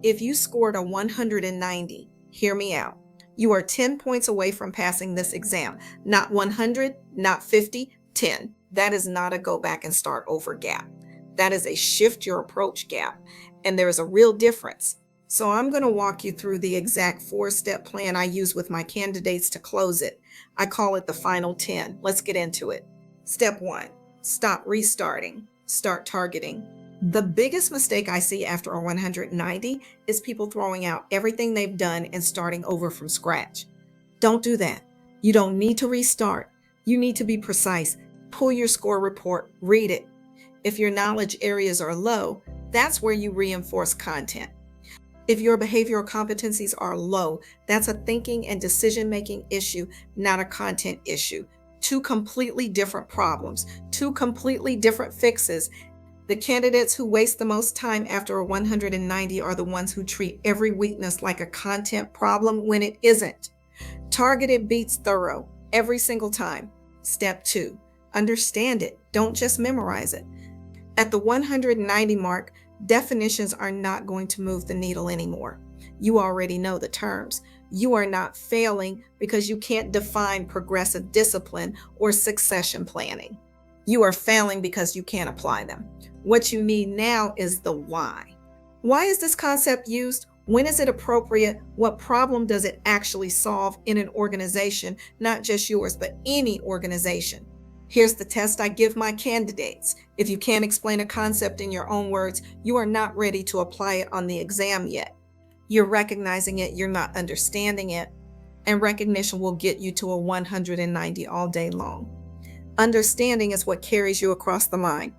If you scored a 190, hear me out. You are 10 points away from passing this exam. Not 100, not 50, 10. That is not a go back and start over gap. That is a shift your approach gap. And there is a real difference. So I'm going to walk you through the exact 4-step plan I use with my candidates to close it. I call it the final 10. Let's get into it. Step 1, stop restarting, start targeting. The biggest mistake I see after a 190 is people throwing out everything they've done and starting over from scratch. Don't do that. You don't need to restart. You need to be precise. Pull your score report, read it. If your knowledge areas are low, that's where you reinforce content. If your behavioral competencies are low, that's a thinking and decision-making issue, not a content issue. Two completely different problems, two completely different fixes. The candidates who waste the most time after a 190 are the ones who treat every weakness like a content problem when it isn't. Targeted beats thorough every single time. Step 2, understand it. Don't just memorize it. At the 190 mark, definitions are not going to move the needle anymore. You already know the terms. You are not failing because you can't define progressive discipline or succession planning. You are failing because you can't apply them. What you need now is the why. Why is this concept used? When is it appropriate? What problem does it actually solve in an organization, not just yours, but any organization? Here's the test I give my candidates. If you can't explain a concept in your own words, you are not ready to apply it on the exam yet. You're recognizing it, you're not understanding it, and recognition will get you to a 190 all day long. Understanding is what carries you across the line.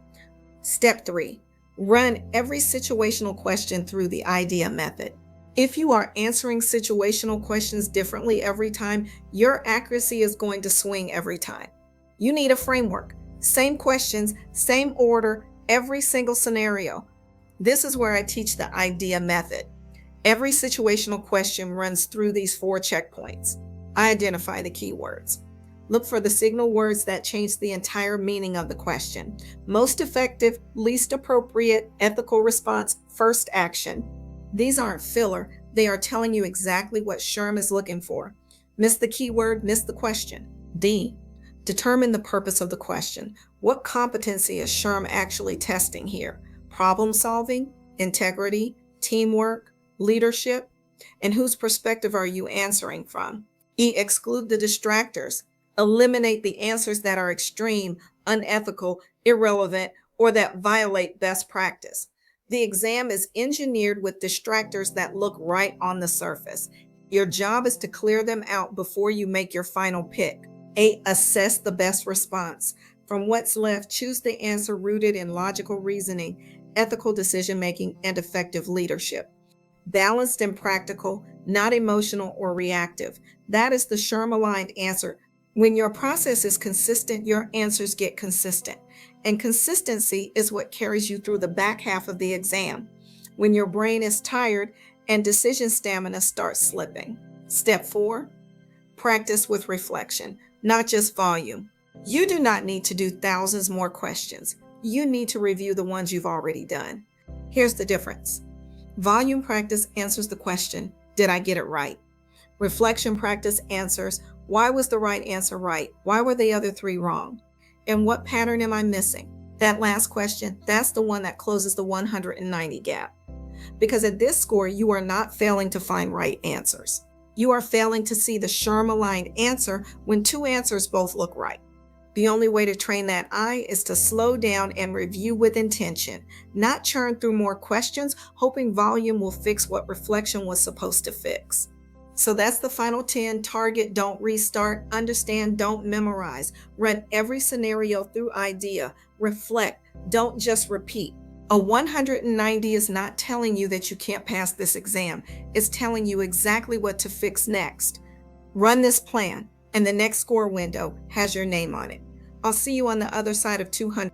Step 3, run every situational question through the IDEA method. If you are answering situational questions differently every time, your accuracy is going to swing every time. You need a framework. Same questions, same order, every single scenario. This is where I teach the IDEA method. Every situational question runs through these 4 checkpoints. I identify the keywords. Look for the signal words that change the entire meaning of the question. Most effective, least appropriate, ethical response, first action. These aren't filler. They are telling you exactly what SHRM is looking for. Miss the keyword, miss the question. D, determine the purpose of the question. What competency is SHRM actually testing here? Problem solving, integrity, teamwork, leadership? And whose perspective are you answering from? E, exclude the distractors. Eliminate the answers that are extreme, unethical, irrelevant, or that violate best practice. The exam is engineered with distractors that look right on the surface. Your job is to clear them out before you make your final pick. 8, assess the best response. From what's left, choose the answer rooted in logical reasoning, ethical decision-making, and effective leadership. Balanced and practical, not emotional or reactive. That is the SHRM-aligned answer. When your process is consistent, your answers get consistent. And consistency is what carries you through the back half of the exam. When your brain is tired and decision stamina starts slipping. Step 4, practice with reflection, not just volume. You do not need to do thousands more questions. You need to review the ones you've already done. Here's the difference. Volume practice answers the question, did I get it right? Reflection practice answers, why was the right answer right? Why were the other 3 wrong? And what pattern am I missing? That last question, that's the one that closes the 190 gap. Because at this score, you are not failing to find right answers. You are failing to see the SHRM-aligned answer when 2 answers both look right. The only way to train that eye is to slow down and review with intention, not churn through more questions, hoping volume will fix what reflection was supposed to fix. So that's the final 10. Target, don't restart. Understand, don't memorize. Run every scenario through IDEA. Reflect, don't just repeat. A 190 is not telling you that you can't pass this exam. It's telling you exactly what to fix next. Run this plan, and the next score window has your name on it. I'll see you on the other side of 200.